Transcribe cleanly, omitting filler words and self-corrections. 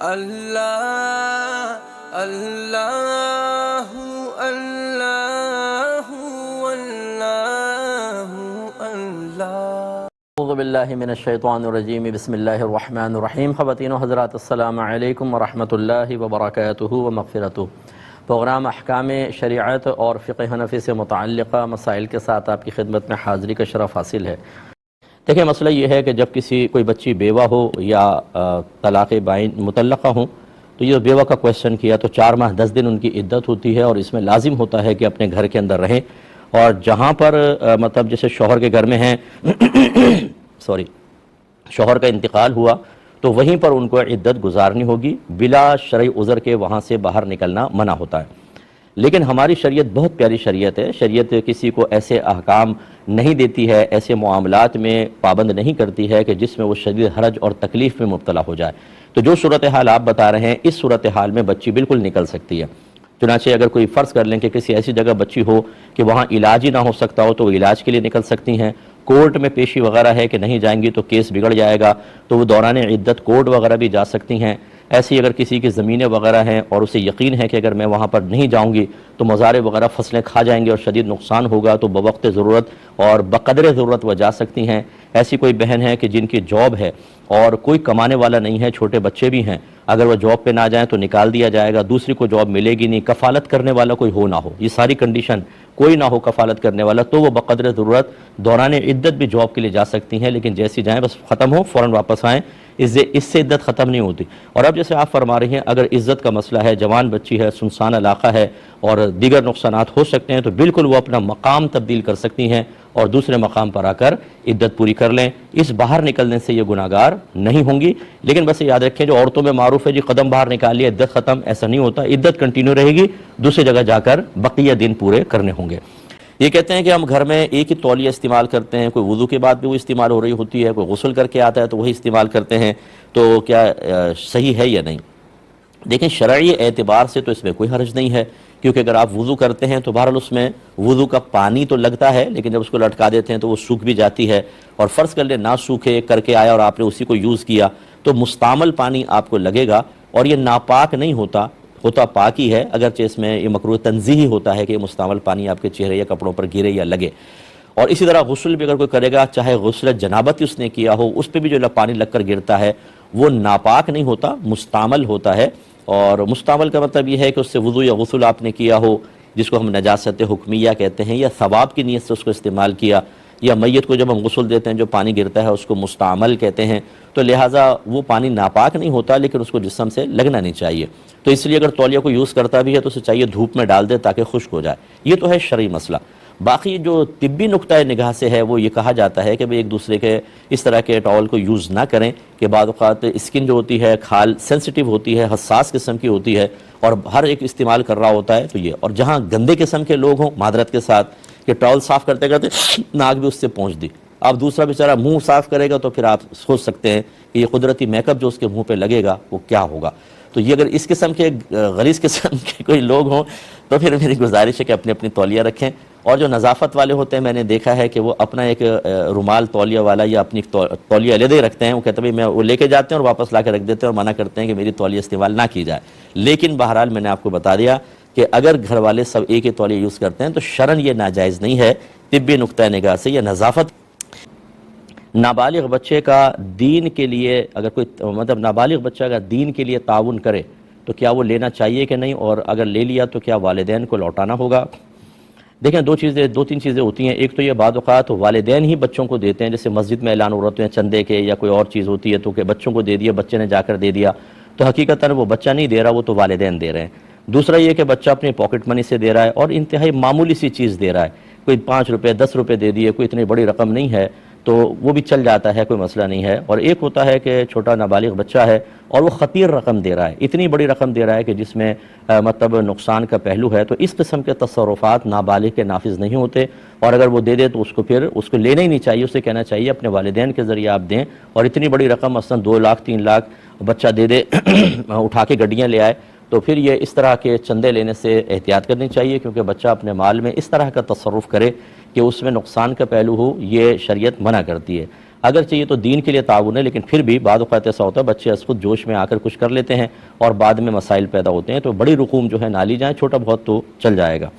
اللہ اللہ اللہ اللہ اللہ۔ اعوذ باللہ من الشیطان الرجیم، بسم اللہ الرحمن الرحیم۔ خواتین و حضرات، السلام علیکم ورحمۃ اللہ وبرکاتہ و مغفرتہ۔ پروگرام احکام شریعت اور فقہ حنفی سے متعلقہ مسائل کے ساتھ آپ کی خدمت میں حاضری کا شرف حاصل ہے۔ دیکھیں، مسئلہ یہ ہے کہ جب کوئی بچی بیوہ ہو یا طلاق بائن مطلقہ ہوں، تو یہ بیوہ کا کویشچن کیا تو 4 ماہ 10 دن ان کی عدت ہوتی ہے، اور اس میں لازم ہوتا ہے کہ اپنے گھر کے اندر رہیں، اور جہاں پر مطلب جیسے شوہر کے گھر میں ہیں شوہر کا انتقال ہوا تو وہیں پر ان کو عدت گزارنی ہوگی، بلا شرعی عذر کے وہاں سے باہر نکلنا منع ہوتا ہے۔ لیکن ہماری شریعت بہت پیاری شریعت ہے۔ شریعت کسی کو ایسے احکام نہیں دیتی ہے، ایسے معاملات میں پابند نہیں کرتی ہے کہ جس میں وہ شدید حرج اور تکلیف میں مبتلا ہو جائے۔ تو جو صورتحال آپ بتا رہے ہیں، اس صورتحال میں بچی بالکل نکل سکتی ہے۔ چنانچہ اگر کوئی فرض کر لیں کہ کسی ایسی جگہ بچی ہو کہ وہاں علاج ہی نہ ہو سکتا ہو، تو وہ علاج کے لیے نکل سکتی ہیں۔ کورٹ میں پیشی وغیرہ ہے کہ نہیں جائیں گی تو کیس بگڑ جائے گا، تو وہ دوران عدت کورٹ وغیرہ بھی جا سکتی ہیں۔ ایسی اگر کسی کی زمینیں وغیرہ ہیں اور اسے یقین ہے کہ اگر میں وہاں پر نہیں جاؤں گی تو مزارع وغیرہ فصلیں کھا جائیں گے اور شدید نقصان ہوگا، تو بوقت ضرورت اور بقدر ضرورت وہ جا سکتی ہیں۔ ایسی کوئی بہن ہے کہ جن کی جاب ہے اور کوئی کمانے والا نہیں ہے، چھوٹے بچے بھی ہیں، اگر وہ جاب پہ نہ جائیں تو نکال دیا جائے گا، دوسری کو جاب ملے گی نہیں، کفالت کرنے والا کوئی ہو نہ ہو، یہ ساری کنڈیشن کوئی نہ ہو کفالت کرنے والا، تو وہ بقدر ضرورت دوران عدت بھی جاب کے لیے جا سکتی ہیں۔ لیکن جیسی جائیں بس ختم ہو فوراً واپس آئیں، اس سے عدت ختم نہیں ہوتی۔ اور اب جیسے آپ فرما رہے ہیں، اگر عزت کا مسئلہ ہے، جوان بچی ہے، سنسان علاقہ ہے اور دیگر نقصانات ہو سکتے ہیں، تو بالکل وہ اپنا مقام تبدیل کر سکتی ہیں اور دوسرے مقام پر آ کر عدت پوری کر لیں۔ اس باہر نکلنے سے یہ گناہگار نہیں ہوں گی۔ لیکن بس یاد رکھیں، جو عورتوں میں معروف ہے جی قدم باہر نکال لیا عدت ختم، ایسا نہیں ہوتا، عدت کنٹینیو رہے گی، دوسری جگہ جا کر بقیہ دن پورے کرنے ہوں گے۔ یہ کہتے ہیں کہ ہم گھر میں ایک ہی تولیہ استعمال کرتے ہیں، کوئی وضو کے بعد بھی وہ استعمال ہو رہی ہوتی ہے، کوئی غسل کر کے آتا ہے تو وہی استعمال کرتے ہیں، تو کیا صحیح ہے یا نہیں؟ دیکھیں، شرعی اعتبار سے تو اس میں کوئی حرج نہیں ہے، کیونکہ اگر آپ وضو کرتے ہیں تو بہرحال اس میں وضو کا پانی تو لگتا ہے، لیکن جب اس کو لٹکا دیتے ہیں تو وہ سوکھ بھی جاتی ہے، اور فرض کر لیں نہ سوکھے کر کے آیا اور آپ نے اسی کو یوز کیا تو مستعمل پانی آپ کو لگے گا، اور یہ ناپاک نہیں ہوتا پاک ہی ہے، اگرچہ اس میں یہ مکروہ تنزیہی ہوتا ہے کہ یہ مستعمل پانی آپ کے چہرے یا کپڑوں پر گرے یا لگے۔ اور اسی طرح غسل بھی اگر کوئی کرے گا، چاہے غسل جنابت اس نے کیا ہو، اس پہ بھی جو پانی لگ کر گرتا ہے وہ ناپاک نہیں ہوتا، مستعمل ہوتا ہے۔ اور مستعمل کا مطلب یہ ہے کہ اس سے وضو یا غسل آپ نے کیا ہو، جس کو ہم نجاست حکمیہ کہتے ہیں، یا ثواب کی نیت سے اس کو استعمال کیا، یا میت کو جب ہم غسل دیتے ہیں جو پانی گرتا ہے اس کو مستعمل کہتے ہیں، تو لہٰذا وہ پانی ناپاک نہیں ہوتا، لیکن اس کو جسم سے لگنا نہیں چاہیے۔ تو اس لیے اگر تولیہ کو یوز کرتا بھی ہے تو اسے چاہیے دھوپ میں ڈال دے تاکہ خشک ہو جائے۔ یہ تو ہے شرعی مسئلہ۔ باقی جو طبی نقطۂ نگاہ سے ہے وہ یہ کہا جاتا ہے کہ ایک دوسرے کے اس طرح کے ٹاول کو یوز نہ کریں، کہ بعض اوقات اسکن جو ہوتی ہے کھال سینسٹیو ہوتی ہے، حساس قسم کی ہوتی ہے، اور ہر ایک استعمال کر رہا ہوتا ہے، تو یہ اور جہاں گندے قسم کے لوگ ہوں معذرت کے ساتھ کہ ٹاول صاف کرتے کرتے ناک بھی اس سے پہنچ دی، اب دوسرا بیچارہ منہ صاف کرے گا تو پھر آپ سوچ سکتے ہیں کہ یہ قدرتی میک اپ جو اس کے منہ پہ لگے گا وہ کیا ہوگا۔ تو یہ اگر اس قسم کے غلیظ قسم کے کوئی لوگ ہوں تو پھر میری گزارش ہے کہ اپنی اپنی تولیہ رکھیں، اور جو نظافت والے ہوتے ہیں میں نے دیکھا ہے کہ وہ اپنا ایک رومال تولیہ والا یا اپنی تولیہ علیحدہ ہی رکھتے ہیں، وہ کہتے ہیں میں وہ لے کے جاتے ہیں اور واپس لا کے رکھ دیتے ہیں، اور منع کرتے ہیں کہ میری تولیہ استعمال نہ کی جائے۔ لیکن بہرحال میں نے آپ کو بتا دیا کہ اگر گھر والے سب ایک ہی تولیہ یوز کرتے ہیں تو شرعاً یہ ناجائز نہیں ہے، طبی نقطۂ نگاہ سے یہ نظافت۔ نابالغ بچے کا دین کے لیے اگر کوئی مطلب نابالغ بچہ اگر دین کے لیے تعاون کرے تو کیا وہ لینا چاہیے کہ نہیں، اور اگر لے لیا تو کیا والدین کو لوٹانا ہوگا؟ دیکھیں، دو تین چیزیں ہوتی ہیں۔ ایک تو یہ بعض اوقات والدین ہی بچوں کو دیتے ہیں، جیسے مسجد میں اعلان ہو رہے ہیں چندے کے یا کوئی اور چیز ہوتی ہے تو کہ بچوں کو دے دیا، بچے نے جا کر دے دیا، تو حقیقتاً وہ بچہ نہیں دے رہا، وہ تو والدین دے رہے ہیں۔ دوسرا یہ کہ بچہ اپنی پاکٹ منی سے دے رہا ہے اور انتہائی معمولی سی چیز دے رہا ہے، کوئی 5 روپے 10 روپے دے دیے، کوئی اتنی بڑی رقم نہیں ہے، تو وہ بھی چل جاتا ہے، کوئی مسئلہ نہیں ہے۔ اور ایک ہوتا ہے کہ چھوٹا نابالغ بچہ ہے اور وہ خطیر رقم دے رہا ہے، اتنی بڑی رقم دے رہا ہے کہ جس میں مطلب نقصان کا پہلو ہے، تو اس قسم کے تصرفات نابالغ کے نافذ نہیں ہوتے، اور اگر وہ دے دے تو اس کو لینا ہی نہیں چاہیے، اسے کہنا چاہیے اپنے والدین کے ذریعے آپ دیں۔ اور اتنی بڑی رقم مثلا 2 لاکھ 3 لاکھ بچہ دے دے اٹھا کے گڈیاں لے آئے، تو پھر یہ اس طرح کے چندے لینے سے احتیاط کرنی چاہیے، کیونکہ بچہ اپنے مال میں اس طرح کا تصرف کرے کہ اس میں نقصان کا پہلو ہو، یہ شریعت منع کرتی ہے۔ اگرچہ یہ تو دین کے لیے تعاون ہے، لیکن پھر بھی بعض اوقات ایسا ہوتا ہے بچے از خود جوش میں آ کر کچھ کر لیتے ہیں اور بعد میں مسائل پیدا ہوتے ہیں، تو بڑی رقوم جو ہے نہ لی جائیں، چھوٹا بہت تو چل جائے گا۔